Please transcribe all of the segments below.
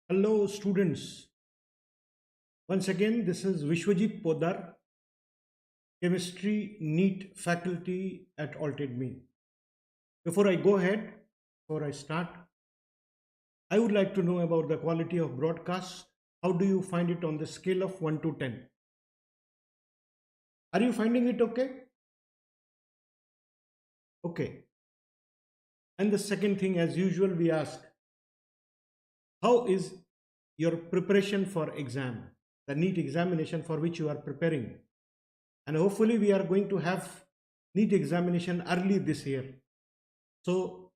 Hello, students. Once again, this is Vishwajeet Poddar, Chemistry NEET faculty at Altedemy. Before I go ahead, before I start, I would like to know about the quality of broadcast. How do you find it on the scale of 1 to 10? Are you finding it okay? Okay. And the second thing, as usual, we ask, how is your preparation for exam, the NEET examination for which you are preparing? And hopefully we are going to have NEET examination early this year. So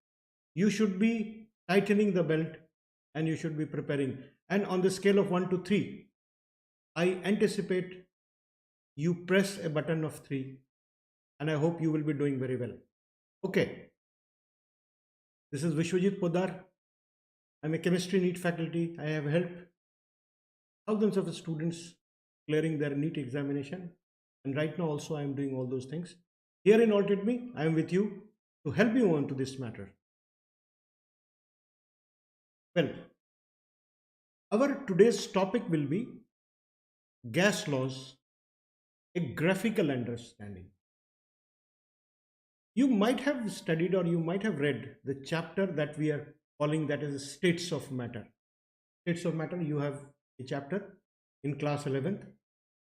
you should be tightening the belt and you should be preparing. And on the scale of 1 to 3, I anticipate you press a button of 3 and I hope you will be doing very well. Okay. This is Vishwajeet Poddar. I'm a chemistry NEET faculty. I have helped thousands of students clearing their NEET examination. And right now also I am doing all those things. Here in Altedemy, I am with you to help you on to this matter. Well, our today's topic will be gas laws, a graphical understanding. You might have studied or you might have read the chapter that we are calling that as states of matter. States of matter, you have a chapter in class 11th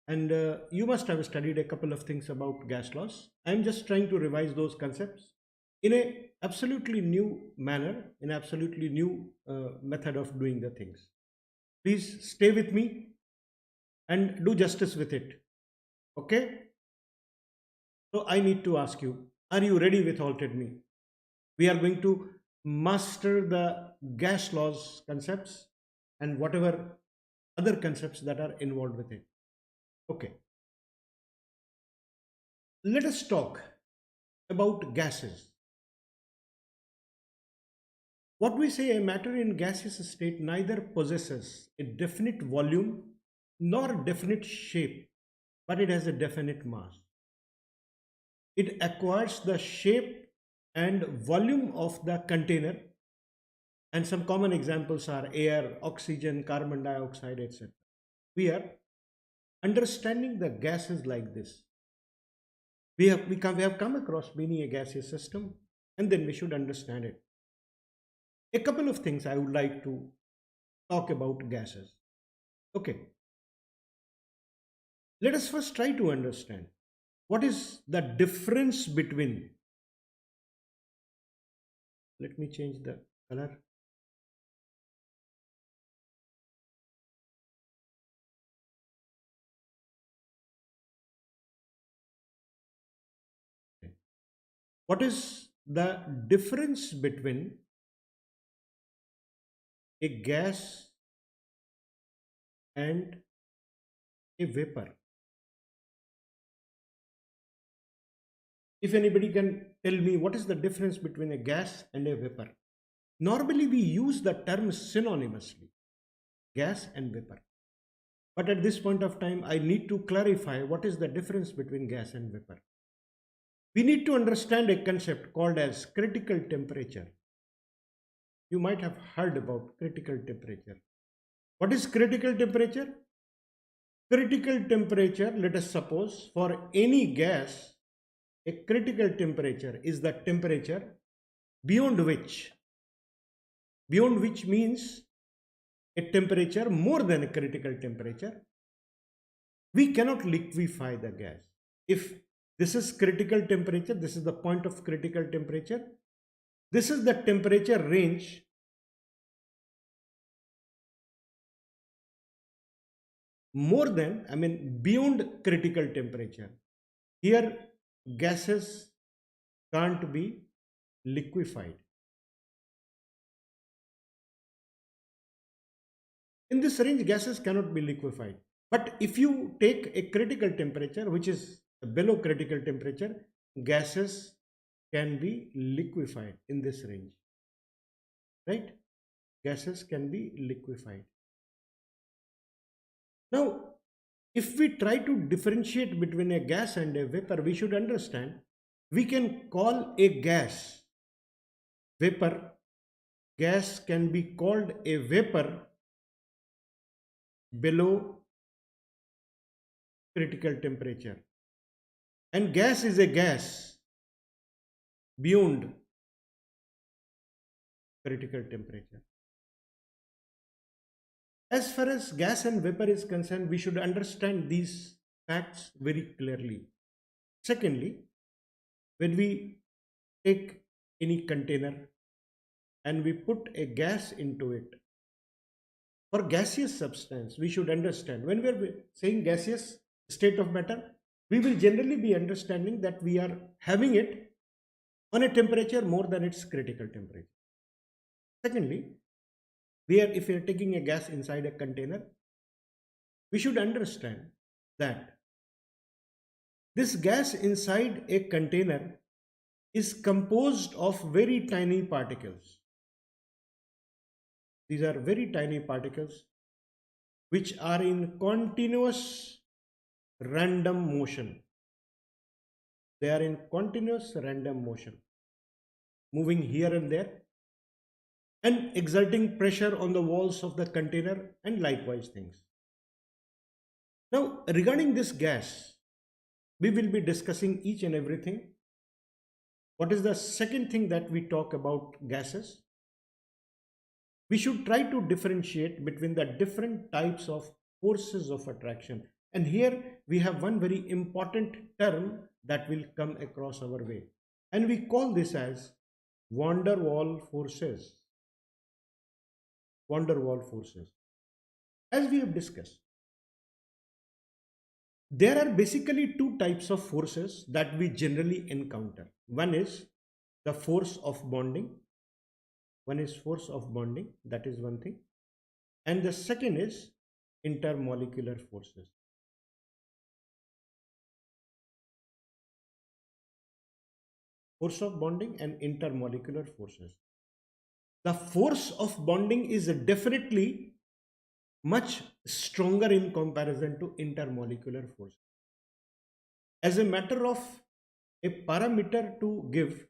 and you must have studied a couple of things about gas laws. I am just trying to revise those concepts in a absolutely new manner, in absolutely new method of doing the things. Please stay with me and do justice with it. Okay? So I need to ask you, are you ready with Altedemy? We are going to master the gas laws concepts and whatever other concepts that are involved with it. Okay. Let us talk about gases. What we say, a matter in gaseous state neither possesses a definite volume nor definite shape, but it has a definite mass. It acquires the shape and volume of the container, and some common examples are air, oxygen, carbon dioxide, etc. We are understanding the gases like this. We have come across many a gaseous system, and then we should understand it. A couple of things I would like to talk about gases. Okay. Let us first try to understand what is the difference between, let me change the color. What is the difference between a gas and a vapor? If anybody can tell me what is the difference between a gas and a vapor. Normally we use the term synonymously, gas and vapor. But at this point of time, I need to clarify what is the difference between gas and vapor. We need to understand a concept called as critical temperature. You might have heard about critical temperature. What is critical temperature? Critical temperature, let us suppose, for any gas, a critical temperature is the temperature beyond which means a temperature more than a critical temperature, we cannot liquefy the gas. If this is critical temperature, this is the point of critical temperature, this is the temperature range more than, beyond critical temperature. Here gases can't be liquefied. In this range, gases cannot be liquefied. But if you take a critical temperature, which is below critical temperature, gases can be liquefied in this range. Right? Gases can be liquefied. Now, if we try to differentiate between a gas and a vapor, we should understand we can call a gas vapor. Gas can be called a vapor below critical temperature, and gas is a gas beyond critical temperature. As far as gas and vapor is concerned, we should understand these facts very clearly. Secondly, when we take any container and we put a gas into it, for gaseous substance, we should understand when we are saying gaseous state of matter, we will generally be understanding that we are having it on a temperature more than its critical temperature. Secondly, if we are taking a gas inside a container, we should understand that this gas inside a container is composed of very tiny particles. These are very tiny particles which are in continuous random motion. They are in continuous random motion, moving here and there and exerting pressure on the walls of the container and likewise things. Now, regarding this gas, we will be discussing each and everything. What is the second thing that we talk about gases? We should try to differentiate between the different types of forces of attraction. And here we have one very important term that will come across our way. And we call this as van der Waals forces. Van der Waals forces. As we have discussed, there are basically two types of forces that we generally encounter. One is the force of bonding. One is force of bonding, that is one thing. And the second is intermolecular forces. Force of bonding and intermolecular forces. The force of bonding is definitely much stronger in comparison to intermolecular force. As a matter of a parameter to give,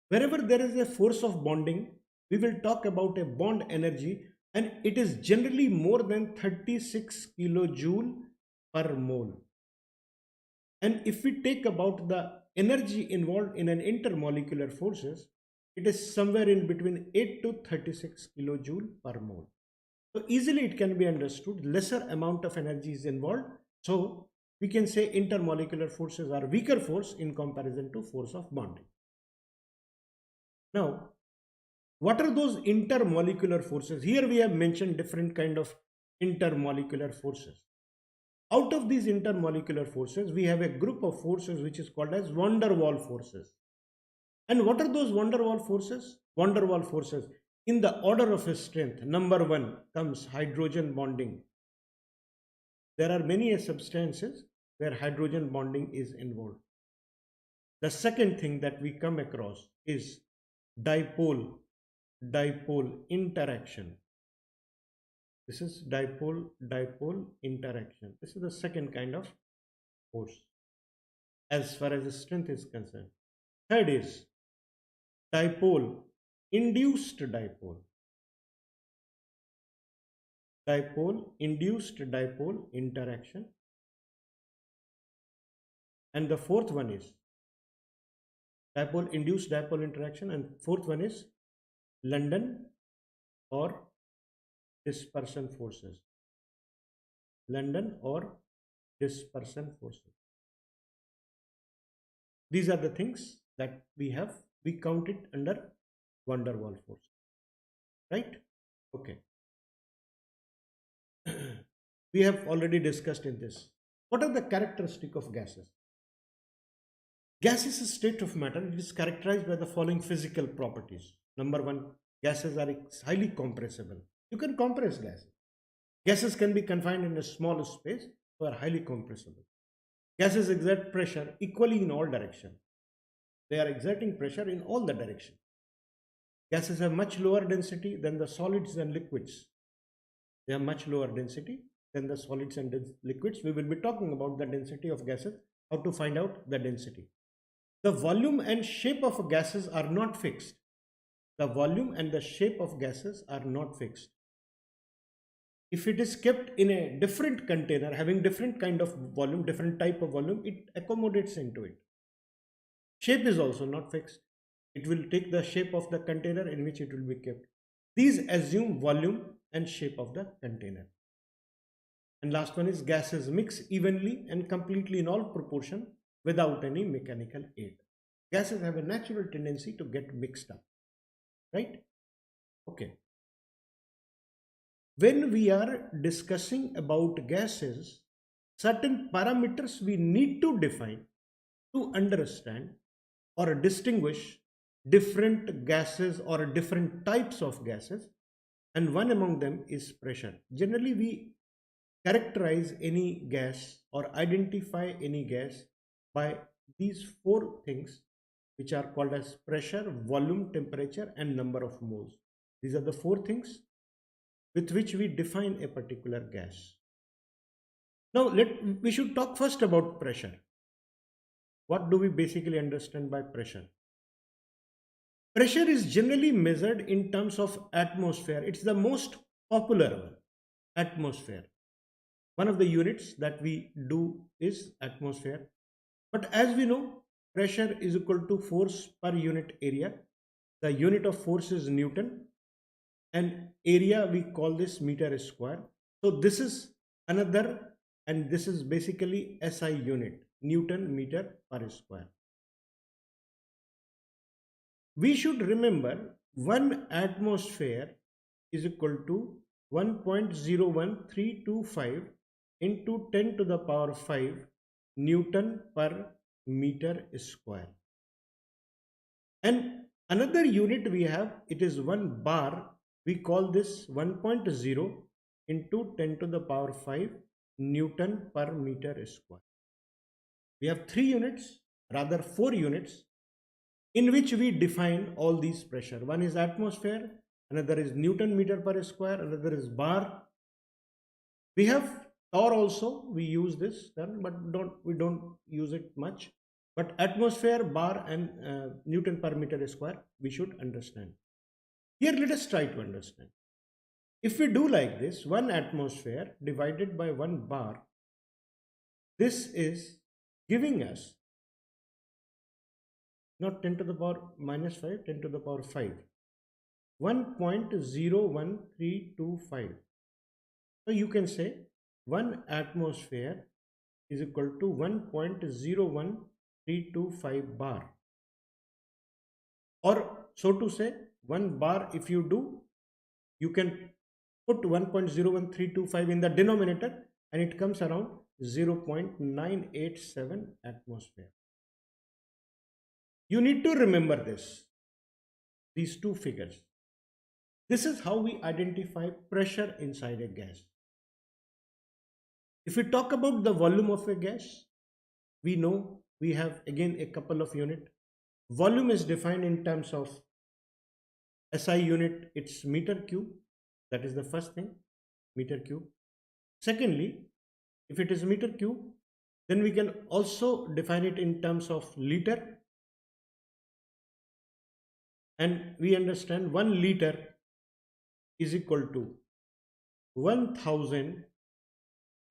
wherever there is a force of bonding, we will talk about a bond energy, and it is generally more than 36 kilojoule per mole. And if we take about the energy involved in an intermolecular forces, it is somewhere in between 8 to 36 kilojoule per mole. So easily it can be understood, lesser amount of energy is involved. So we can say intermolecular forces are weaker force in comparison to force of bonding. Now, what are those intermolecular forces? Here we have mentioned different kind of intermolecular forces. Out of these intermolecular forces, we have a group of forces which is called as van der Waals forces. And what are those van der Waals forces? Van der Waals forces, in the order of his strength, number one comes hydrogen bonding. There are many substances where hydrogen bonding is involved. The second thing that we come across is dipole interaction. This is dipole interaction. This is the second kind of force as far as the strength is concerned. Third is dipole induced dipole induced dipole interaction. And the fourth one is dipole induced dipole interaction, and fourth one is London or dispersion forces. London or dispersion forces. These are the things that we have. We count it under van der Waals force, right? Okay. We have already discussed in this. What are the characteristics of gases? Gas is a state of matter. It is characterized by the following physical properties. Number one, gases are highly compressible. You can compress gases. Gases can be confined in a small space, so are highly compressible. Gases exert pressure equally in all directions. They are exerting pressure in all the directions. Gases have much lower density than the solids and liquids. They have much lower density than the solids and liquids. We will be talking about the density of gases, how to find out the density. The volume and shape of gases are not fixed. The volume and the shape of gases are not fixed. If it is kept in a different container having different kind of volume, different type of volume, it accommodates into it. Shape is also not fixed. It will take the shape of the container in which it will be kept. These assume volume and shape of the container. And last one is gases mix evenly and completely in all proportion without any mechanical aid. Gases have a natural tendency to get mixed up, right? Okay. When we are discussing about gases, certain parameters we need to define to understand or distinguish different gases or different types of gases, and one among them is pressure. Generally, we characterize any gas or identify any gas by these four things, which are called as pressure, volume, temperature, and number of moles. These are the four things with which we define a particular gas. Now, we should talk first about pressure. What do we basically understand by pressure? Pressure is generally measured in terms of atmosphere. It's the most popular one, atmosphere. One of the units that we do is atmosphere. But as we know, pressure is equal to force per unit area. The unit of force is Newton, and area we call this meter square. So this is another, and this is basically SI unit, Newton meter per square. We should remember 1 atmosphere is equal to 1.01325 into 10 to the power 5 Newton per meter square. And another unit we have, it is 1 bar. We call this 1.0 into 10 to the power 5 Newton per meter square. We have 3 units, rather 4 units, in which we define all these pressure. One is atmosphere, another is Newton meter per square, another is bar. We have torr also, we use this term, but we don't use it much. But atmosphere, bar, and Newton per meter square, we should understand. Here, let us try to understand. If we do like this, 1 atmosphere divided by 1 bar, this is giving us not 10 to the power minus 5, 10 to the power 5, 1.01325. So you can say 1 atmosphere is equal to 1.01325 bar. Or so to say, 1 bar, if you do, you can put 1.01325 in the denominator and it comes around 0.987 atmosphere. You need to remember these two figures. This is how we identify pressure inside a gas. If we talk about the volume of a gas, we know we have again a couple of units. Volume is defined in terms of SI unit, it's meter cube. That is the first thing, meter cube. Secondly, if it is meter cube, then we can also define it in terms of liter. And we understand 1 liter is equal to 1000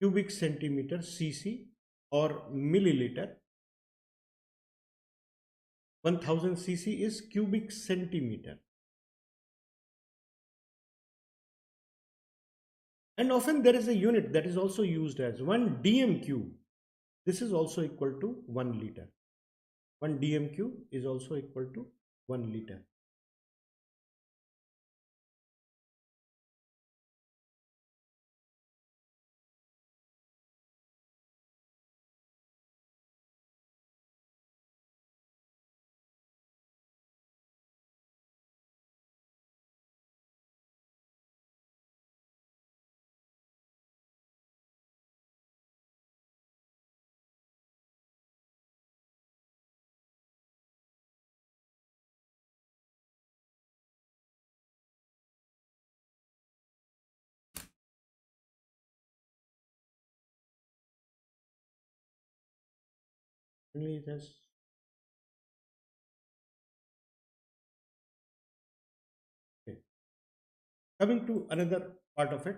cubic centimeter cc or milliliter. 1000 cc is cubic centimeter. And often there is a unit that is also used as 1 dm cube. This is also equal to 1 liter. 1 dm cube is also equal to 1 liter. It has okay. Coming to another part of it,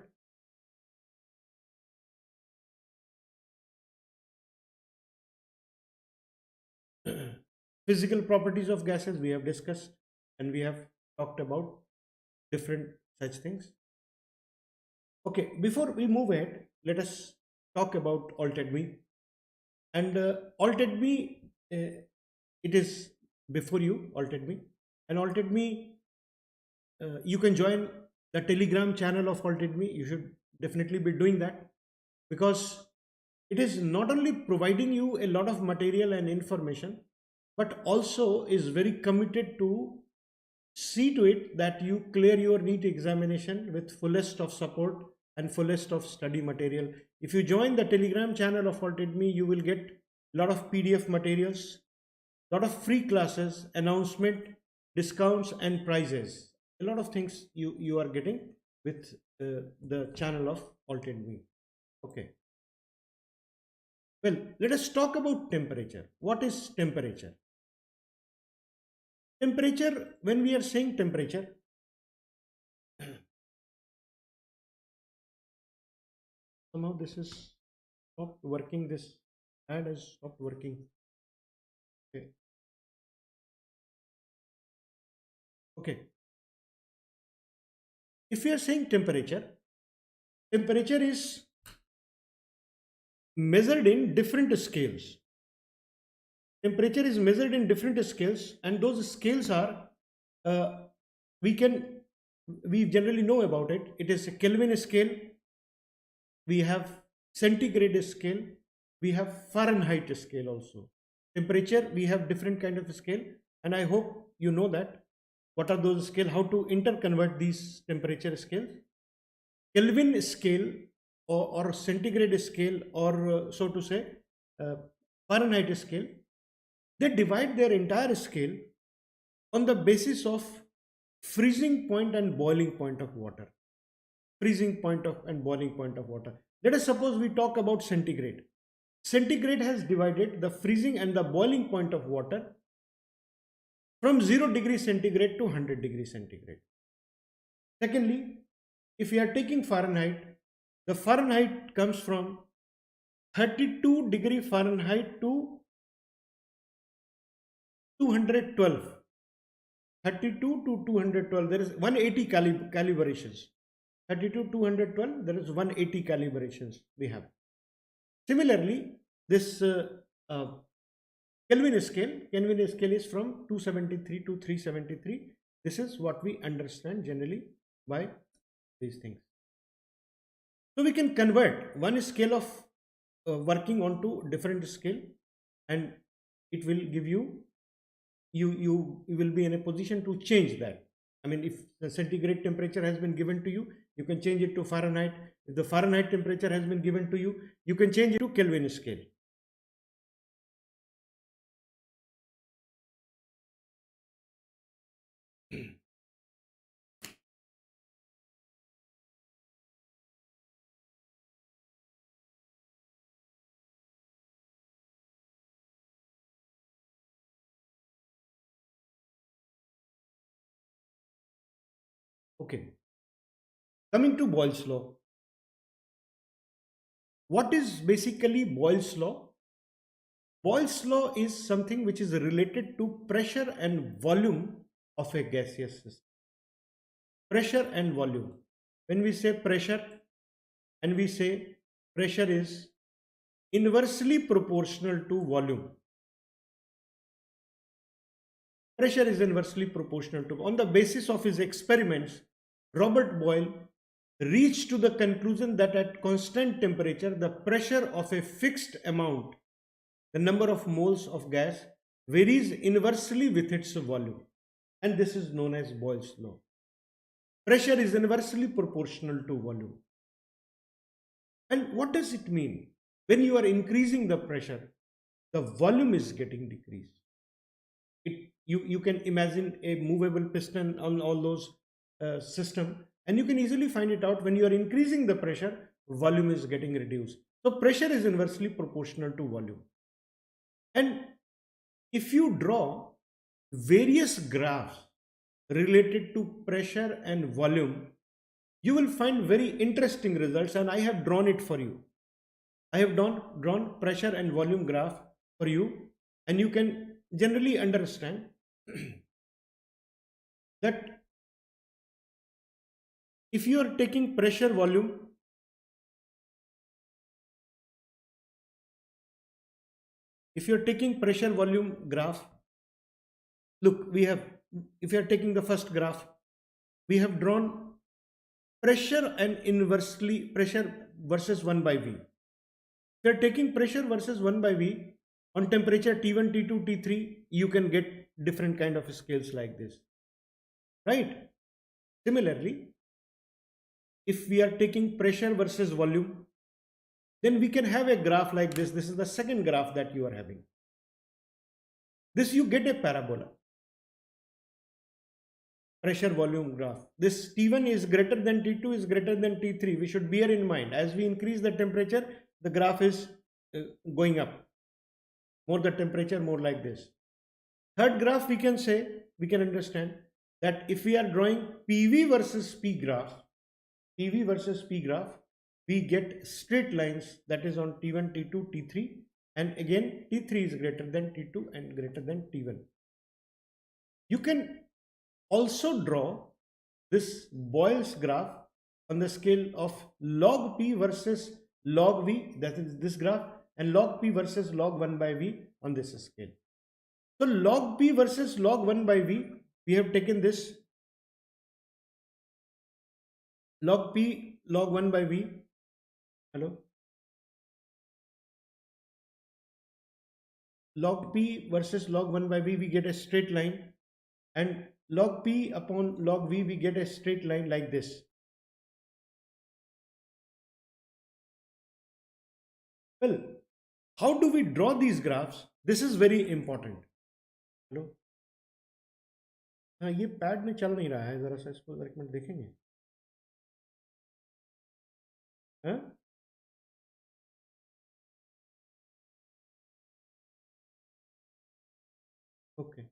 Physical properties of gases we have discussed, and we have talked about different such things. Okay, before we move ahead, let us talk about Altedemy. And Altedemy, it is before you, Altedemy. And Altedemy, you can join the Telegram channel of Altedemy. You should definitely be doing that, because it is not only providing you a lot of material and information, but also is very committed to see to it that you clear your NEET examination with fullest of support and fullest of study material. If you join the Telegram channel of Altedemy, you will get a lot of PDF materials, a lot of free classes, announcement, discounts and prizes. A lot of things you are getting with the channel of Altedemy. Okay. Well, let us talk about temperature. What is temperature? Temperature, when we are saying temperature, somehow this is stopped working, this ad has stopped working. Okay. Okay. If we are saying temperature, temperature is measured in different scales. Temperature is measured in different scales, and those scales are, we generally know about it. It is a Kelvin scale, we have centigrade scale, we have Fahrenheit scale also. Temperature, we have different kind of scale, and I hope you know that what are those scale, how to interconvert these temperature scales. Kelvin scale or centigrade scale, or so to say Fahrenheit scale, they divide their entire scale on the basis of freezing point and boiling point of water. Freezing point of and boiling point of water. Let us suppose we talk about centigrade. Centigrade has divided the freezing and the boiling point of water from 0 degree centigrade to 100 degree centigrade. Secondly, if we are taking Fahrenheit, the Fahrenheit comes from 32 degree Fahrenheit to 212. 32 to 212, there is 180 calibrations. 32 to 212, there is 180 calibrations we have. Similarly, this Kelvin scale is from 273 to 373. This is what we understand generally by these things. So we can convert one scale of working onto different scale, and it will give you, you will be in a position to change that. I mean, if the centigrade temperature has been given to you, you can change it to Fahrenheit. If the Fahrenheit temperature has been given to you, you can change it to Kelvin scale. Okay. Coming to Boyle's law. What is basically Boyle's law? Boyle's law is something which is related to pressure and volume of a gaseous system. Pressure and volume. When we say pressure, and we say pressure is inversely proportional to volume. Pressure is inversely proportional to. On the basis of his experiments, Robert Boyle reached to the conclusion that at constant temperature, the pressure of a fixed amount, the number of moles of gas, varies inversely with its volume. And this is known as Boyle's law. Pressure is inversely proportional to volume. And what does it mean? When you are increasing the pressure, the volume is getting decreased. You can imagine a movable piston on all those system, and you can easily find it out. When you are increasing the pressure, volume is getting reduced. So pressure is inversely proportional to volume. And if you draw various graphs related to pressure and volume, you will find very interesting results, and I have drawn it for you. I have drawn pressure and volume graph for you, and you can generally understand that if you are taking pressure volume, graph, look, we have, if you are taking the first graph, we have drawn pressure and inversely pressure versus 1 by V. If you are taking pressure versus 1 by V on temperature T1, T2, T3, you can get different kind of scales like this, right? Similarly, if we are taking pressure versus volume, then we can have a graph like this. This is the second graph that you are having. This you get a parabola. Pressure volume graph. This T1 is greater than T2 is greater than T3. We should bear in mind, as we increase the temperature, the graph is going up. More the temperature, more like this. Third graph, we can say, we can understand that if we are drawing PV versus P graph, we get straight lines, that is on T1, T2, T3, and again T3 is greater than T2 and greater than T1. You can also draw this Boyle's graph on the scale of log P versus log V, that is this graph, and log P versus log 1 by V on this scale. So log P versus log 1 by V, we have taken this log P log 1 by V. Hello? Log P versus log 1 by V, we get a straight line, and log P upon log V, we get a straight line like this. Well, how do we draw these graphs? This is very important. Hello? हाँ, ये pad में चल नहीं रहा है, जरा सा इसको एक मिनट देखेंगे. हाँ? Okay.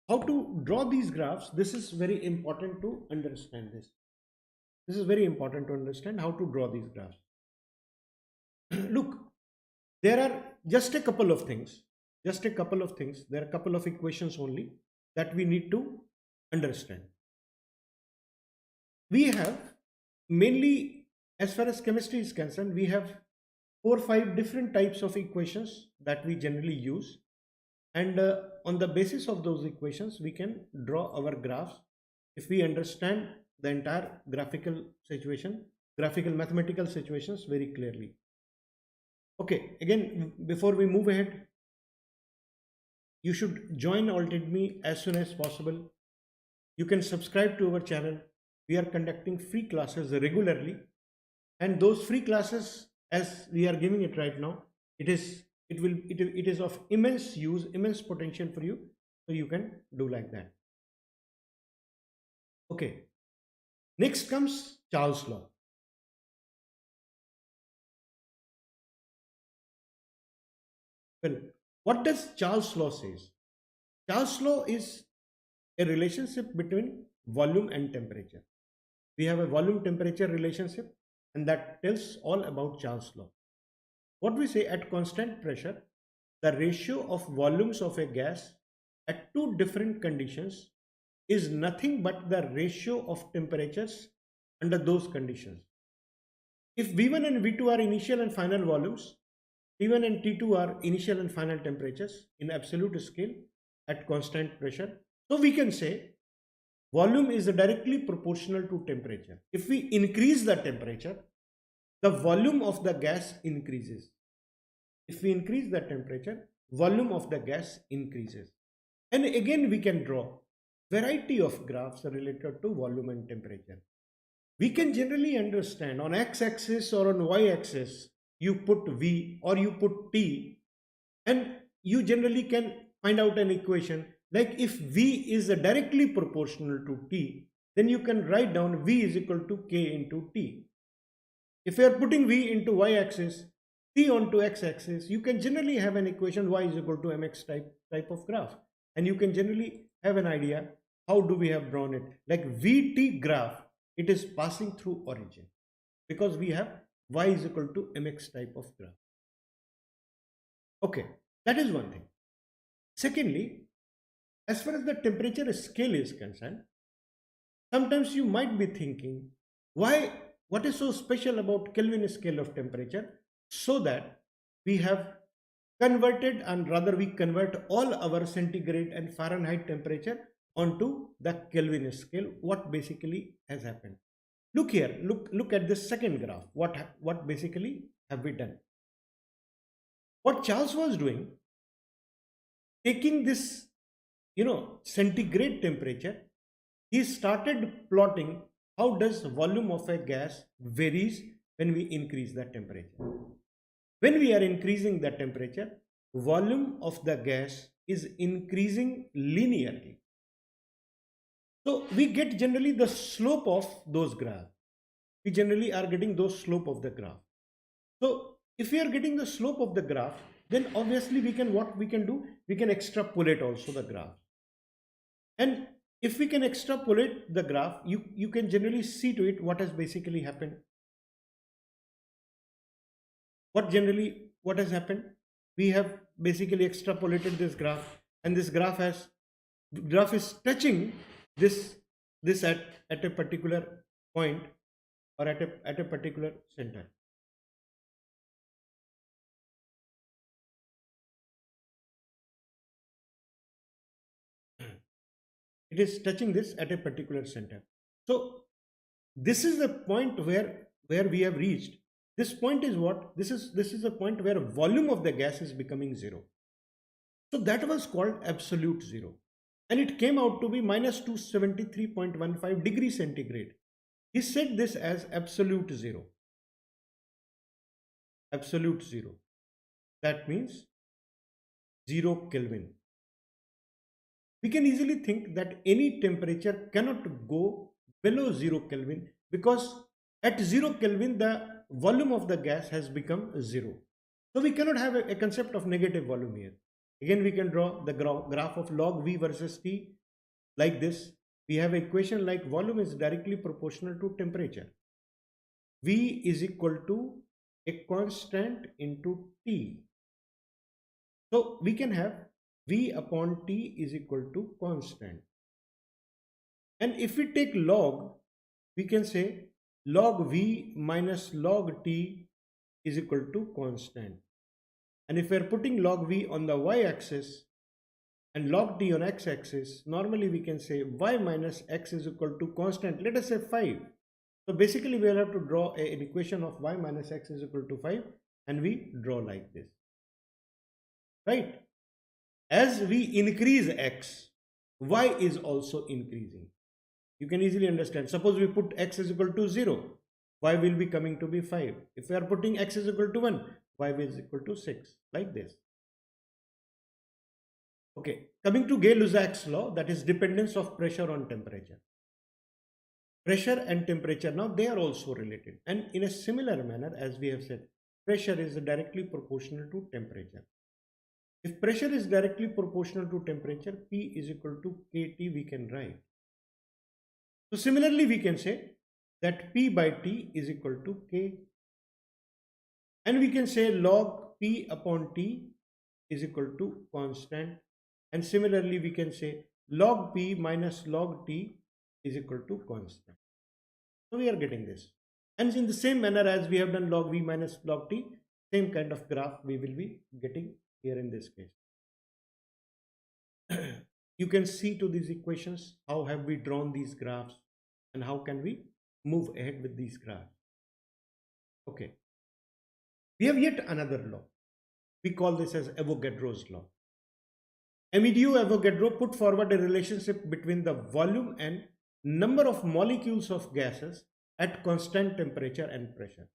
How to draw these graphs? This is very important to understand this. This is very important to understand how to draw these graphs. Look, there are just a couple of things. There are a couple of equations only that we need to understand. We have mainly, as far as chemistry is concerned, we have 4 or 5 different types of equations that we generally use. And on the basis of those equations, we can draw our graphs if we understand the entire graphical mathematical situations very clearly. Okay, again, before we move ahead, you should join Altedemy as soon as possible. You can subscribe to our channel. We are conducting free classes regularly, and those free classes, as we are giving it right now, it is of immense use, immense potential for you, so you can do like that. Okay, next comes Charles' law. Well, what does Charles' law says? Charles' law is a relationship between volume and temperature. We have a volume temperature relationship, and that tells all about Charles' law. What we say, at constant pressure, the ratio of volumes of a gas at 2 different conditions is nothing but the ratio of temperatures under those conditions. If V1 and V2 are initial and final volumes, T1 and T2 are initial and final temperatures in absolute scale at constant pressure. So we can say volume is directly proportional to temperature. If we increase the temperature, the volume of the gas increases. If we increase the temperature, volume of the gas increases. And again, we can draw variety of graphs related to volume and temperature. We can generally understand on x-axis or on y-axis, you put V or you put T, and you generally can find out an equation like if V is directly proportional to T, then you can write down V is equal to K into T. If you are putting V into y-axis, T onto x-axis, you can generally have an equation y is equal to mx type of graph, and you can generally have an idea how do we have drawn it. Like VT graph, it is passing through origin because we have y is equal to mx type of graph. Okay, that is one thing. Secondly, as far as the temperature scale is concerned, sometimes you might be thinking, what is so special about Kelvin scale of temperature? So that we have converted, and rather we convert all our centigrade and Fahrenheit temperature onto the Kelvin scale. What basically has happened? Look here, look at this second graph. What basically have we done? What Charles was doing, taking this, centigrade temperature, he started plotting how does volume of a gas varies when we increase the temperature. When we are increasing the temperature, volume of the gas is increasing linearly. So we get generally the slope of those graphs. We generally are getting those slope of the graph. So if we are getting the slope of the graph, then obviously we can extrapolate also the graph. And if we can extrapolate the graph, you can generally see to it what has basically happened. What has happened? We have basically extrapolated this graph, and this graph is touching this at a particular point, or at a particular center. It is touching this at a particular center. So this is the point where we have reached. This point is what? This is the point where volume of the gas is becoming zero. So that was called absolute zero. And it came out to be minus 273.15 degrees centigrade. He said this as absolute zero. Absolute zero. That means 0 Kelvin. We can easily think that any temperature cannot go below 0 Kelvin, because at 0 Kelvin the volume of the gas has become 0. So we cannot have a concept of negative volume here. Again, we can draw the graph of log V versus T like this. We have an equation like volume is directly proportional to temperature. V is equal to a constant into T. So we can have V upon T is equal to constant. And if we take log, we can say log V minus log T is equal to constant. And if we are putting log V on the y-axis and log T on x-axis, normally we can say y minus x is equal to constant. Let us say 5. So basically we will have to draw an equation of y minus x is equal to 5, and we draw like this. Right? As we increase x, y is also increasing. You can easily understand. Suppose we put x is equal to 0, y will be coming to be 5. If we are putting x is equal to 1, y is equal to 6, like this. Okay, coming to Gay-Lussac's law, that is dependence of pressure on temperature. Pressure and temperature, now they are also related, and in a similar manner as we have said, pressure is directly proportional to temperature. If pressure is directly proportional to temperature, P is equal to KT we can write. So similarly we can say that P by T is equal to K, and we can say log P upon T is equal to constant, and similarly we can say log P minus log T is equal to constant. So we are getting this, and in the same manner as we have done log V minus log T, same kind of graph we will be getting here in this case. You can see to these equations how have we drawn these graphs and how can we move ahead with these graphs. Okay, we have yet another law. We call this as Avogadro's law. Amedeo Avogadro put forward a relationship between the volume and number of molecules of gases at constant temperature and pressure.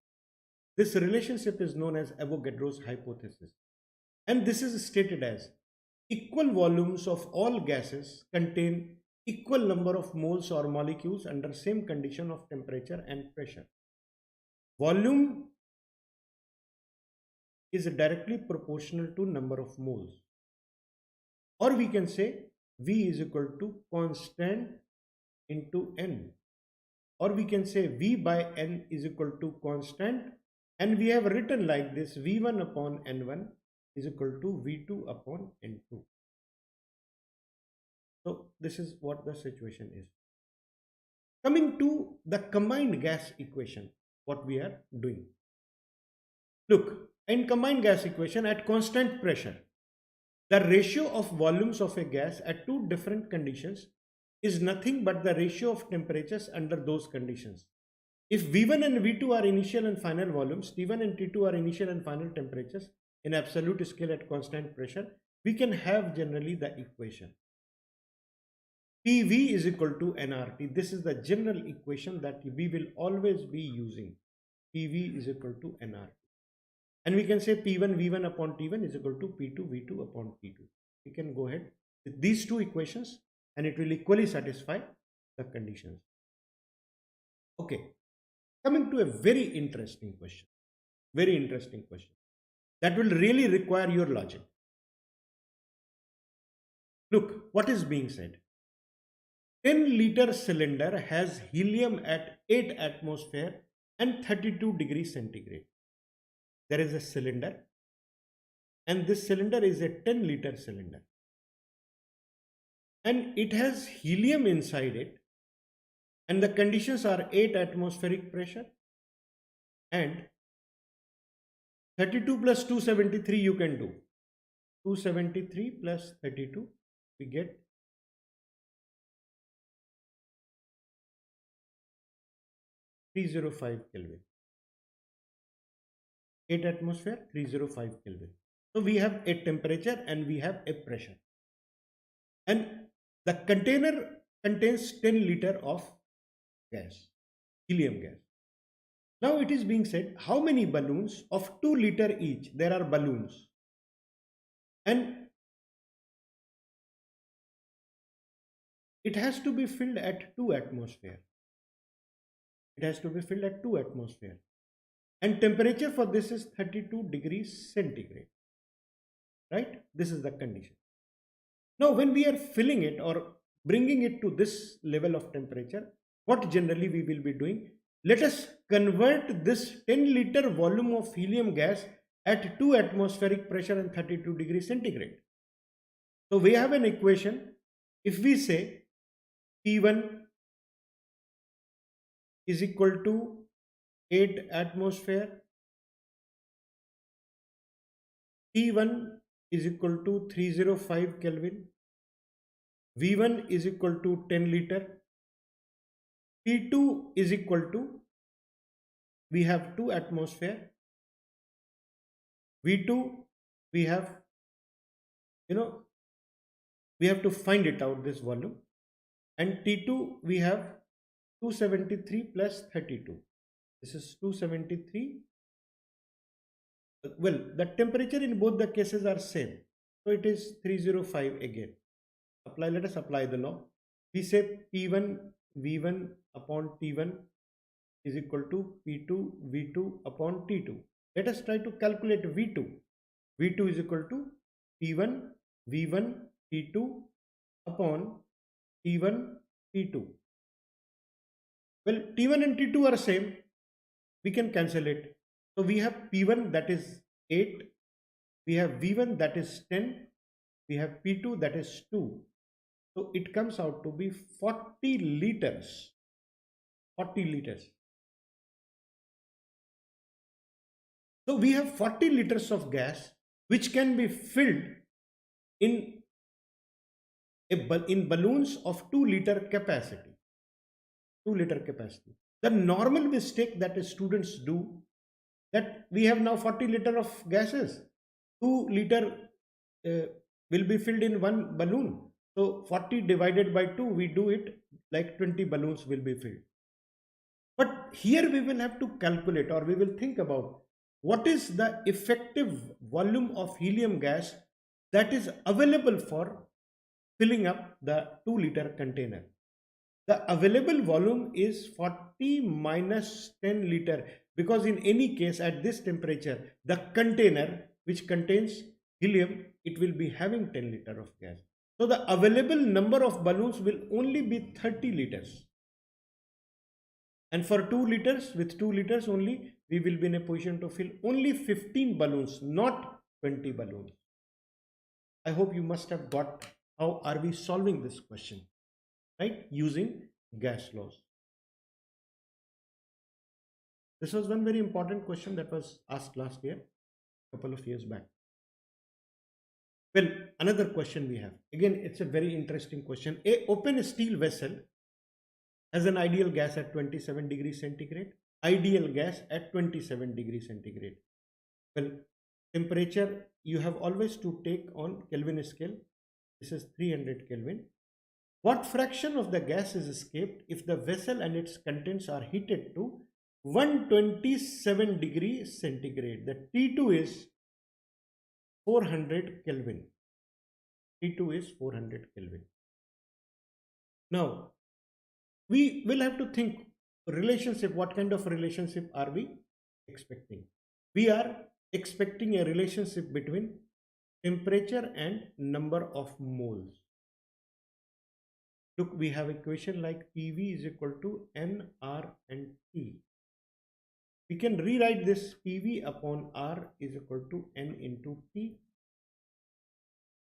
This relationship is known as Avogadro's hypothesis, and this is stated as equal volumes of all gases contain equal number of moles or molecules under same condition of temperature and pressure. Volume is directly proportional to number of moles, or we can say V is equal to constant into N, or we can say V by N is equal to constant, and we have written like this: V1 upon N1 is equal to V2 upon N2. this is what the situation is. Coming to the combined gas equation, what we are doing. Look, in combined gas equation at constant pressure, the ratio of volumes of a gas at two different conditions is nothing but the ratio of temperatures under those conditions. If V1 and V2 are initial and final volumes, T1 and T2 are initial and final temperatures in absolute scale at constant pressure, we can have generally the equation. PV is equal to nRT. This is the general equation that we will always be using. PV is equal to nRT. And we can say P1 V1 upon T1 is equal to P2 V2 upon T2. We can go ahead with these two equations and it will equally satisfy the conditions. Okay, coming to a very interesting question that will really require your logic. Look, what is being said? 10-liter cylinder has helium at 8 atmosphere and 32 degrees centigrade. There is a cylinder and this cylinder is a 10-liter cylinder and it has helium inside it and the conditions are 8 atmospheric pressure and 32 plus 273 you can do. 273 plus 32 we get 305 Kelvin. 8 atmosphere, 305 Kelvin. So we have a temperature and we have a pressure. And the container contains 10 liter of gas, helium gas. Now it is being said how many balloons of 2 liter each. There are balloons. And it has to be filled at 2 atmosphere. It has to be filled at 2 atmosphere. And temperature for this is 32 degrees centigrade. Right? This is the condition. Now when we are filling it or bringing it to this level of temperature, what generally we will be doing? Let us convert this 10 liter volume of helium gas at 2 atmospheric pressure and 32 degrees centigrade. So we have an equation. If we say P1 is equal to 8 atmosphere, T1 is equal to 305 Kelvin, V1 is equal to 10 liter, T2 is equal to, we have 2 atmosphere, V2 we have, we have to find it out this volume, and T2 we have 273 plus 32. This is 273. Well, the temperature in both the cases are same. So it is 305 again. Let us apply the law. We say P1 V1 upon T1 is equal to P2 V2 upon T2. Let us try to calculate V2. V2 is equal to P1 V1 T2 upon T1 T2. Well, T1 and T2 are same. We can cancel it. So we have P1 that is 8. We have V1 that is 10. We have P2 that is 2. So it comes out to be 40 liters. 40 liters. So we have 40 liters of gas which can be filled in balloons of 2 liter capacity. 2 liter capacity. The normal mistake that students do, that we have now 40 liter of gases. 2 liter will be filled in one balloon. So 40 divided by 2, we do it like 20 balloons will be filled. But here we will have to calculate, or we will think about what is the effective volume of helium gas that is available for filling up the 2 liter container. The available volume is 40 minus 10 liter, because in any case at this temperature, the container which contains helium, it will be having 10 liter of gas. So the available number of balloons will only be 30 liters. And for 2 liters, with 2 liters only, we will be in a position to fill only 15 balloons, not 20 balloons. I hope you must have got how are we solving this question. right, using gas laws. This was one very important question that was asked last year, a couple of years back. Well, another question we have. Again, it's a very interesting question. A open steel vessel has an ideal gas at 27 degrees centigrade. Ideal gas at 27 degrees centigrade. Well, temperature you have always to take on Kelvin scale. This is 300 Kelvin. What fraction of the gas is escaped if the vessel and its contents are heated to 127 degrees centigrade? The T2 is 400 Kelvin. T2 is 400 Kelvin. Now, we will have to think relationship. What kind of relationship are we expecting? We are expecting a relationship between temperature and number of moles. Look, we have equation like PV is equal to N, R and T. We can rewrite this PV upon R is equal to N into T.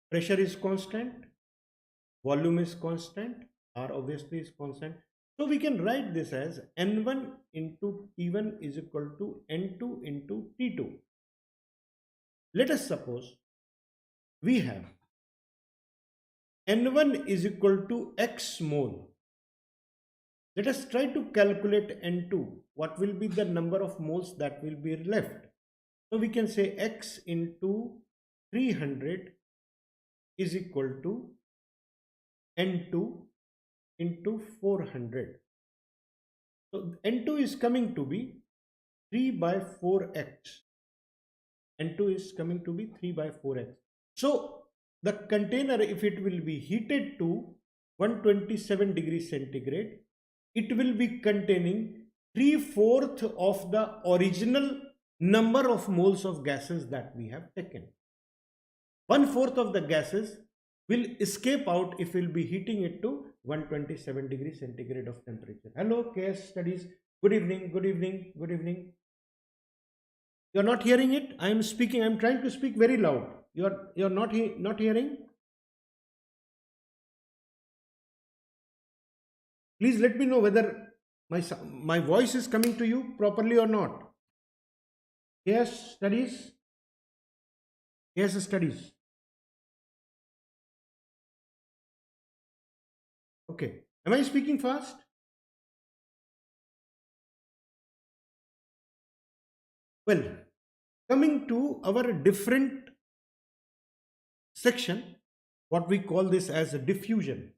Pressure is constant, volume is constant, R obviously is constant. So we can write this as N1 into T1 is equal to N2 into T2. Let us suppose we have N1 is equal to X mole. Let us try to calculate N2. What will be the number of moles that will be left? So we can say X into 300 is equal to N2 into 400. So N2 is coming to be 3 by 4x. N2 is coming to be 3 by 4x. So the container, if it will be heated to 127 degrees centigrade, it will be containing 3/4 of the original number of moles of gases that we have taken. 1/4 of the gases will escape out if we'll be heating it to 127 degrees centigrade of temperature. Hello, case studies. Good evening, good evening, good evening. You're not hearing it? I am speaking. I'm trying to speak very loud. You're not hearing? Please let me know whether my voice is coming to you properly or not. Yes, studies. Yes, studies. Okay. Am I speaking fast? Well, coming to our different section, what we call this as a diffusion.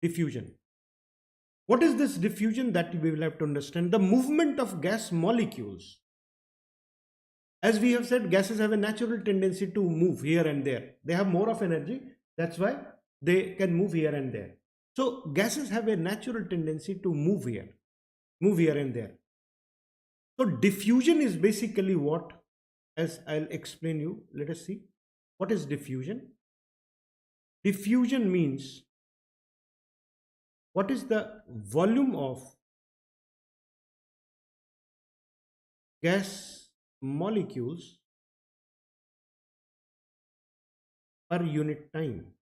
Diffusion. What is this diffusion? That we will have to understand. The movement of gas molecules. As we have said, gases have a natural tendency to move here and there. They have more of energy. That's why they can move here and there. So gases have a natural tendency to move here and there. So diffusion is basically what, as I'll explain you. Let us see. What is diffusion? Diffusion means what is the volume of gas molecules per unit time.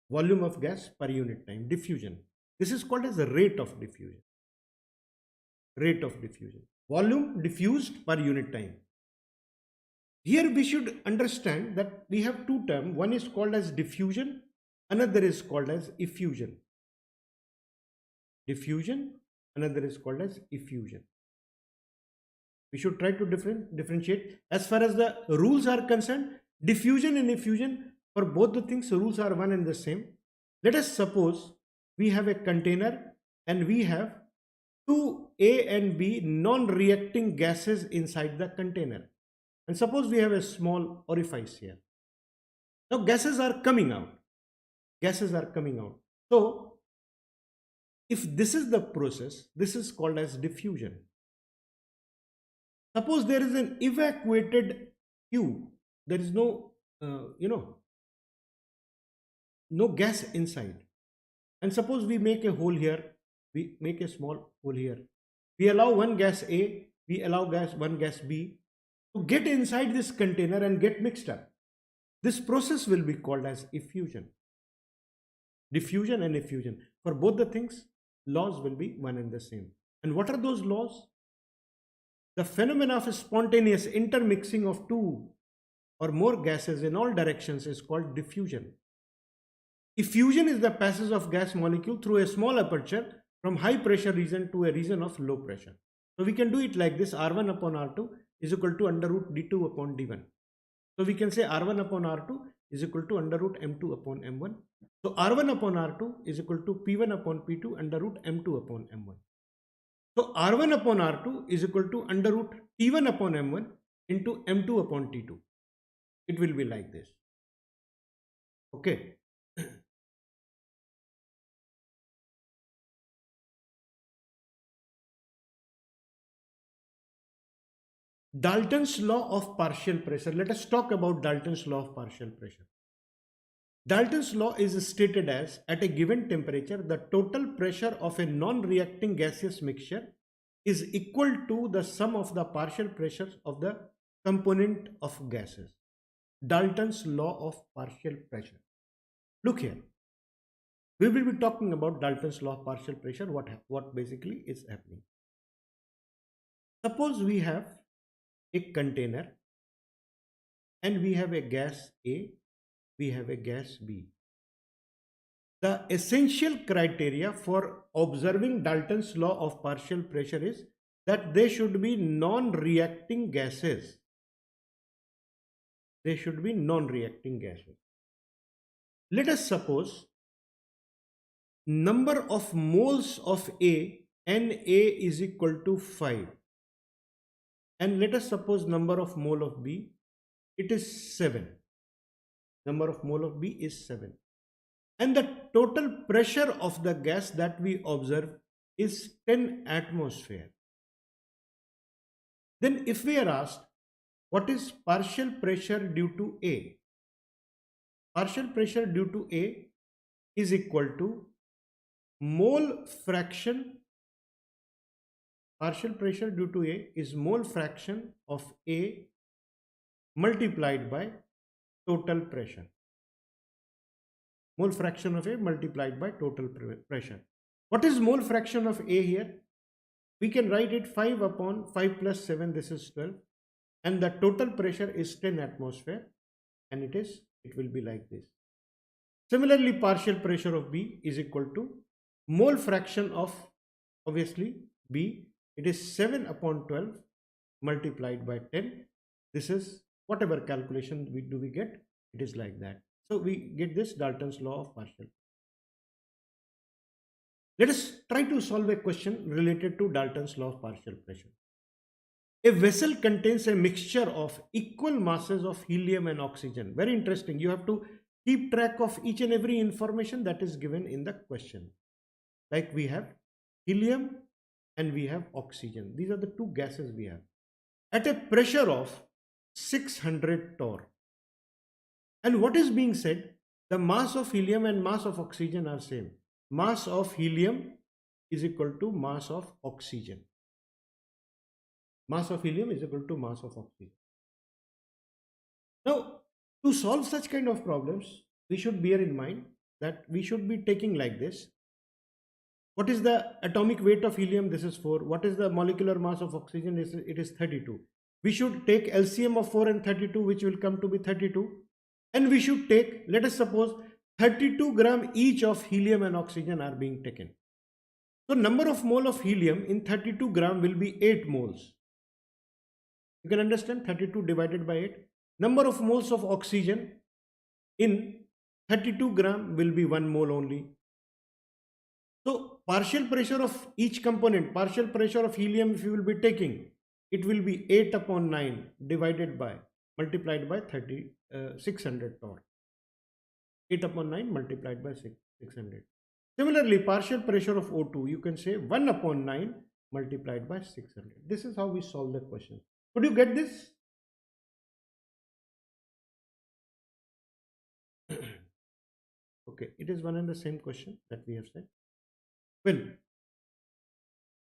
Volume of gas per unit time. Diffusion. This is called as the rate of diffusion. Rate of diffusion. Volume diffused per unit time. Here we should understand that we have two terms. One is called as diffusion. Another is called as effusion. Diffusion. Another is called as effusion. We should try to differentiate. As far as the rules are concerned, diffusion and effusion, for both the things, rules are one and the same. Let us suppose we have a container and we have two A and B non-reacting gases inside the container. And suppose we have a small orifice here. Now gases are coming out. Gases are coming out. So if this is the process, this is called as diffusion. Suppose there is an evacuated tube. There is no, no gas inside. And suppose we make a hole here. We make a small hole here. We allow one gas A. We allow one gas B to get inside this container and get mixed up. This process will be called as effusion. diffusion and effusion. For both the things, laws will be one and the same. And what are those laws? The phenomena of a spontaneous intermixing of two or more gases in all directions is called diffusion. Effusion is the passage of gas molecule through a small aperture from high pressure region to a region of low pressure. So we can do it like this: R1 upon R2 is equal to under root D2 upon D1. So we can say R1 upon R2 is equal to under root M2 upon M1. So R1 upon R2 is equal to P1 upon P2 under root M2 upon M1. So R1 upon R2 is equal to under root T1 upon M1 into M2 upon T2. It will be like this. Okay. Dalton's law of partial pressure. Let us talk about Dalton's law of partial pressure. Dalton's law is stated as, at a given temperature, the total pressure of a non-reacting gaseous mixture is equal to the sum of the partial pressures of the component of gases. Dalton's law of partial pressure. Look here. We will be talking about Dalton's law of partial pressure, what basically is happening. Suppose we have a container and we have a gas A, we have a gas B. The essential criteria for observing Dalton's law of partial pressure is that they should be non-reacting gases. They should be non-reacting gases. Let us suppose number of moles of A, Na is equal to 5. And let us suppose number of mole of B, it is 7. Number of mole of B is 7. And the total pressure of the gas that we observe is 10 atmosphere. Then if we are asked, what is partial pressure due to A? Partial pressure due to A is equal to mole fraction. Partial pressure due to A is mole fraction of A multiplied by total pressure. Mole fraction of A multiplied by total pressure. What is mole fraction of A here? We can write it 5 upon 5 plus 7, this is 12. And the total pressure is 10 atmosphere. And it will be like this. Similarly, partial pressure of B is equal to mole fraction of, obviously, B. It is 7 upon 12 multiplied by 10. This is whatever calculation we get, it is like that. So we get this Dalton's law of partial. Let us try to solve a question related to Dalton's law of partial pressure. A vessel contains a mixture of equal masses of helium and oxygen. Very interesting. You have to keep track of each and every information that is given in the question. Like we have helium and we have oxygen. These are the two gases we have. At a pressure of 600 torr. And what is being said? The mass of helium and mass of oxygen are same. Mass of helium is equal to mass of oxygen. Mass of helium is equal to mass of oxygen. Now, to solve such kind of problems, we should bear in mind that we should be taking like this. What is the atomic weight of helium? This is 4. What is the molecular mass of oxygen? It is 32. We should take LCM of 4 and 32, which will come to be 32. And we should take, let us suppose, 32 gram each of helium and oxygen are being taken. So number of mole of helium in 32 gram will be 8 moles. You can understand 32 divided by 8. Number of moles of oxygen in 32 gram will be 1 mole only. So partial pressure of each component, partial pressure of helium if you will be taking, it will be 8 upon 9 divided by, multiplied by 600 torr. 8 upon 9 multiplied by 600. Similarly, partial pressure of O2, you can say 1 upon 9 multiplied by 600. This is how we solve the question. Could you get this? Okay, it is one and the same question that we have said. Well,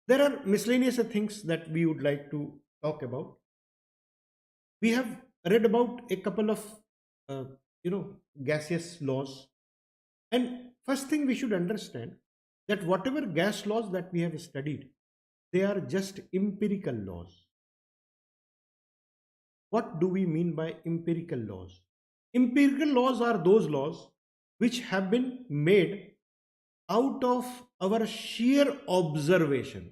there are miscellaneous things that we would like to talk about. We have read about a couple of gaseous laws, and First thing we should understand that whatever gas laws that we have studied, they are just empirical laws. What do we mean by empirical laws? Empirical laws are those laws which have been made out of our sheer observation.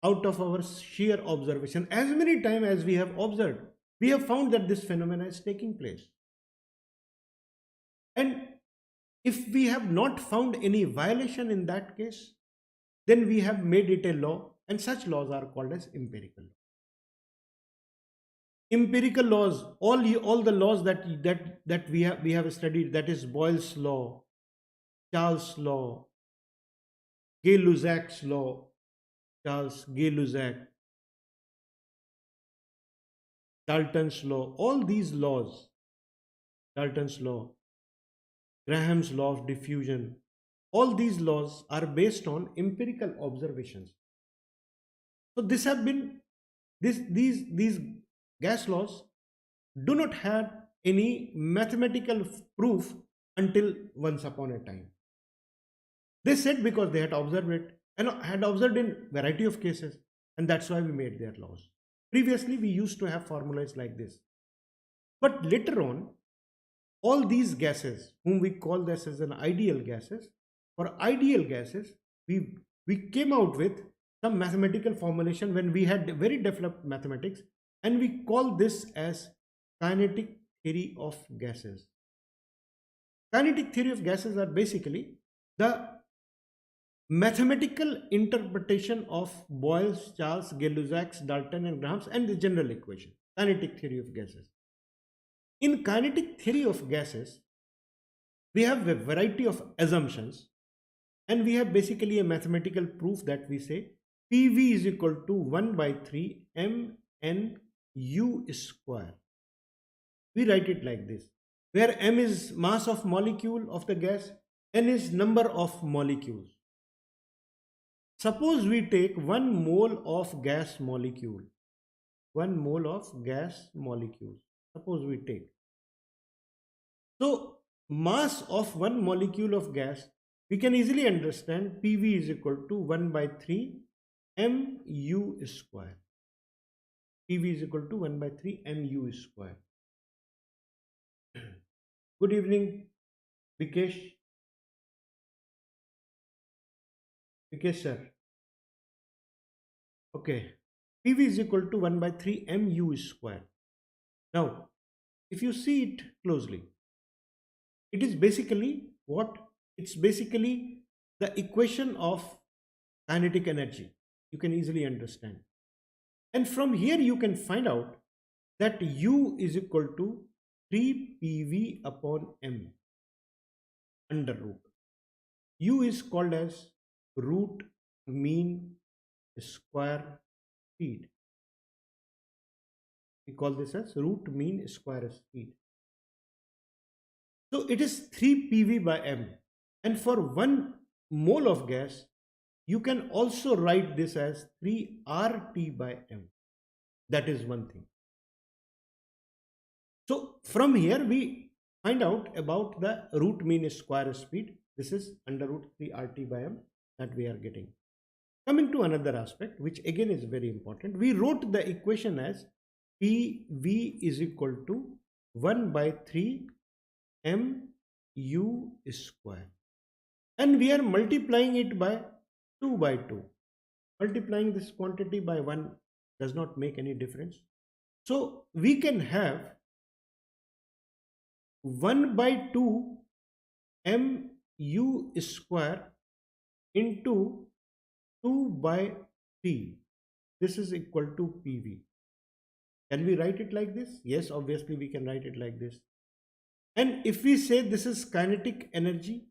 Out of our sheer observation. As many times as we have observed, we have found that this phenomenon is taking place. And if we have not found any violation in that case, then we have made it a law, and such laws are called as empirical laws. Empirical laws, all the laws that we have studied, that is Boyle's law, Charles' law, Gay-Lussac's law, Charles Gay-Lussac, Dalton's law, all these laws, Dalton's law, Graham's law of diffusion, all these laws are based on empirical observations. So these gas laws do not have any mathematical proof until once upon a time. They said because they had observed it and had observed in variety of cases, and that's why we made their laws. Previously, we used to have formulas like this. But later on, all these gases, whom we call this as an ideal gases, for ideal gases, we came out with some mathematical formulation when we had very developed mathematics, and we call this as kinetic theory of gases. Kinetic theory of gases are basically the mathematical interpretation of Boyle's, Charles, Gay-Lussac's, Dalton and Graham's and the general equation, kinetic theory of gases. In kinetic theory of gases, we have a variety of assumptions, and we have basically a mathematical proof that we say PV is equal to 1 by 3 mNu square. We write it like this, where m is mass of molecule of the gas, n is number of molecules. Suppose we take 1 mole of gas molecule, 1 mole of gas molecule. Suppose we take. So mass of 1 molecule of gas, we can easily understand PV is equal to 1 by 3 mu square. PV is equal to 1 by 3 mu square. Good evening, Vikesh. Vikesh sir. Okay. PV is equal to 1 by 3 mu square. Now, if you see it closely, it is basically what? It's basically the equation of kinetic energy. You can easily understand. And from here you can find out that U is equal to 3 PV upon M under root. U is called as root mean square speed. We call this as root mean square speed. So it is 3 PV by M, and for 1 mole of gas you can also write this as 3 RT by M. That is one thing. So from here we find out about the root mean square speed. This is under root 3 RT by M that we are getting. Coming to another aspect, which again is very important, we wrote the equation as PV is equal to 1 by 3 mu square, and we are multiplying it by 2 by 2. Multiplying this quantity by 1 does not make any difference. So we can have 1 by 2 mu square into 2 by 3. This is equal to PV. Can we write it like this? Yes, obviously we can write it like this. And if we say this is kinetic energy,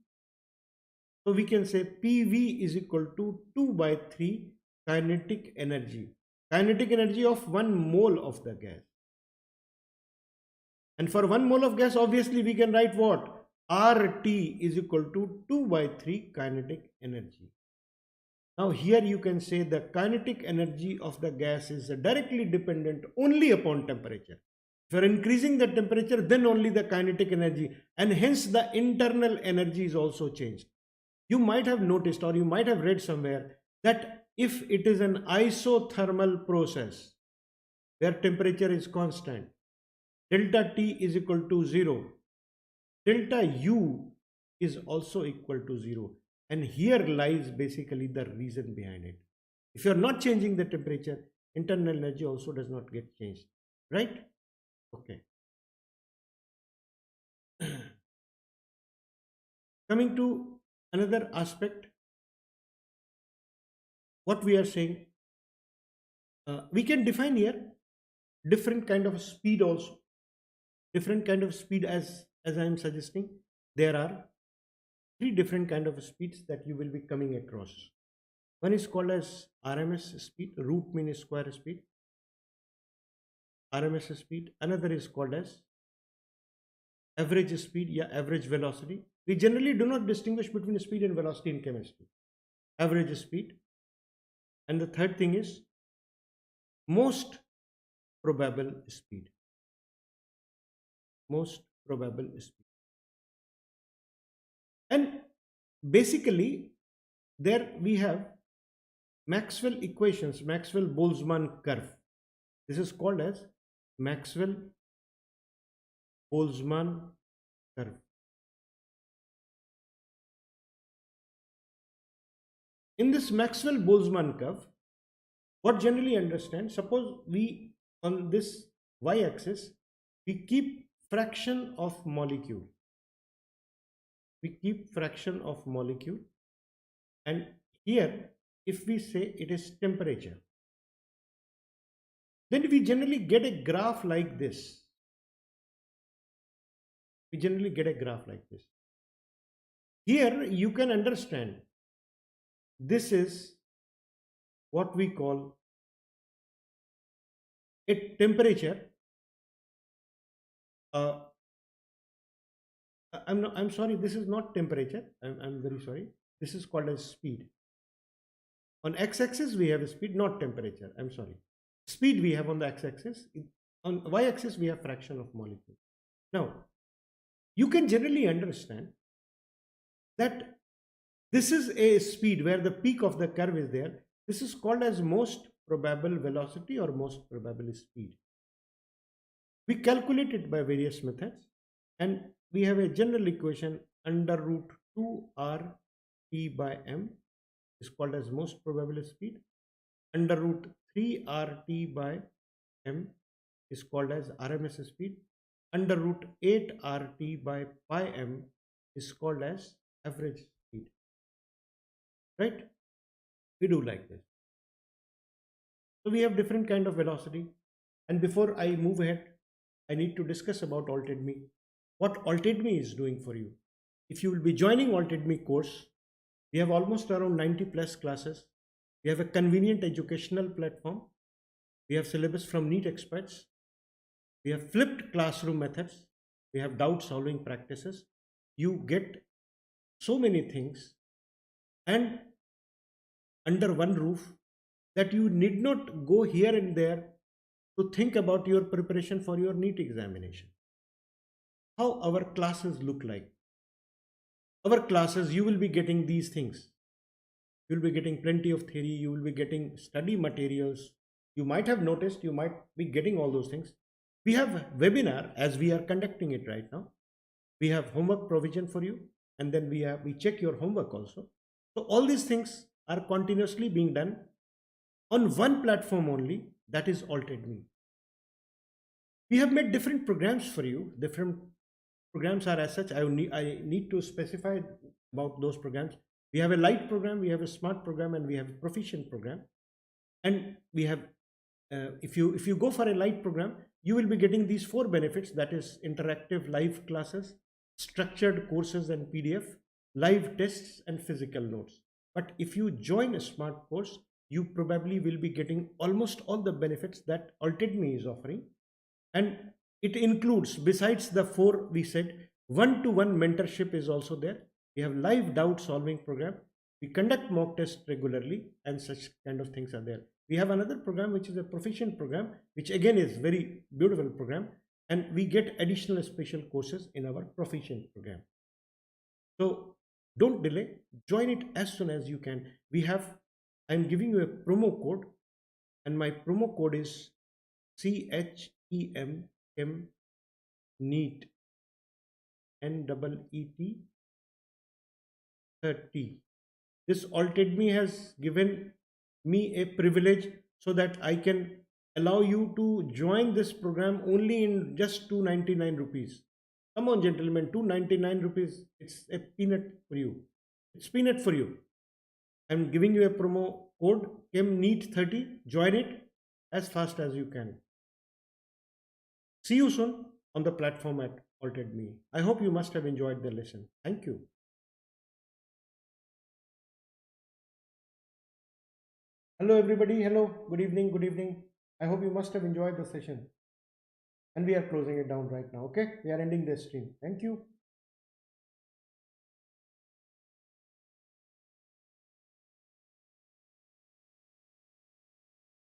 so we can say PV is equal to 2 by 3 kinetic energy. Kinetic energy of 1 mole of the gas. And for 1 mole of gas, obviously we can write what? RT is equal to 2 by 3 kinetic energy. Now here you can say the kinetic energy of the gas is directly dependent only upon temperature. If you're increasing the temperature, then only the kinetic energy, and hence the internal energy is also changed. You might have noticed or you might have read somewhere that if it is an isothermal process where temperature is constant, delta T is equal to 0, delta U is also equal to 0. And here lies basically the reason behind it. If you're not changing the temperature, internal energy also does not get changed, right? Okay. Coming to another aspect, what we are saying, we can define here different kind of speed also. Different kind of speed, as I am suggesting, there are 3 different kind of speeds that you will be coming across. One is called as RMS speed, root mean square speed, RMS speed. Another is called as average speed, average velocity. We generally do not distinguish between speed and velocity in chemistry. Average speed. And the third thing is most probable speed. Most probable speed. And basically, there we have Maxwell equations, Maxwell-Boltzmann curve. This is called as Maxwell-Boltzmann curve. In this Maxwell-Boltzmann curve, what generally understand, suppose we on this y-axis, we keep fraction of molecule. We keep fraction of molecule, and here if we say it is temperature, then we generally get a graph like this. We generally get a graph like this. Here you can understand this is what we call a temperature. I'm sorry, this is not temperature. I'm very sorry. This is called as speed. On x-axis we have a speed, not temperature. I'm sorry. Speed we have on the x-axis. On y-axis we have fraction of molecule. Now, you can generally understand that this is a speed where the peak of the curve is there. This is called as most probable velocity or most probable speed. We calculate it by various methods, and we have a general equation under root 2r t by m is called as most probable speed. Under root 3r t by m is called as RMS speed. Under root 8r t by pi m is called as average speed. Right? We do like this. So we have different kind of velocity. And before I move ahead, I need to discuss about Altedemy. What Altedemy is doing for you. If you will be joining Altedemy course, we have almost around 90 plus classes. We have a convenient educational platform. We have syllabus from NEET experts. We have flipped classroom methods. We have doubt solving practices. You get so many things and under one roof that you need not go here and there to think about your preparation for your NEET examination. How our classes look like. Our classes, you will be getting these things. You will be getting plenty of theory. You will be getting study materials. You might have noticed, you might be getting all those things. We have webinar as we are conducting it right now. We have homework provision for you, and then we check your homework also. So all these things are continuously being done on one platform only, that is Altedemy. We have made different programs for you. Different programs are as such. I need to specify about those programs. We have a light program, we have a smart program, and we have a proficient program. And we have, if you go for a light program, you will be getting these 4 benefits, that is interactive live classes, structured courses and PDF, live tests and physical notes. But if you join a smart course, you probably will be getting almost all the benefits that Altedemy is offering. And it includes, besides the 4 we said, one-to-one mentorship is also there. We have live doubt solving program. We conduct mock tests regularly, and such kind of things are there. We have another program which is a proficient program, which again is very beautiful program. and we get additional special courses in our proficient program. So don't delay, join it as soon as you can. I'm giving you a promo code, and my promo code is CHEM NEET NEET 30. This Altedemy has given me a privilege so that I can allow you to join this program only in just 299 rupees. Come on, gentlemen, 299 rupees. It's a peanut for you. It's peanut for you. I'm giving you a promo code NEET30. Join it as fast as you can. See you soon on the platform at Altedemy. I hope you must have enjoyed the lesson. Thank you. Hello everybody. Hello. Good evening. Good evening. I hope you must have enjoyed the session. And we are closing it down right now. Okay. We are ending this stream. Thank you.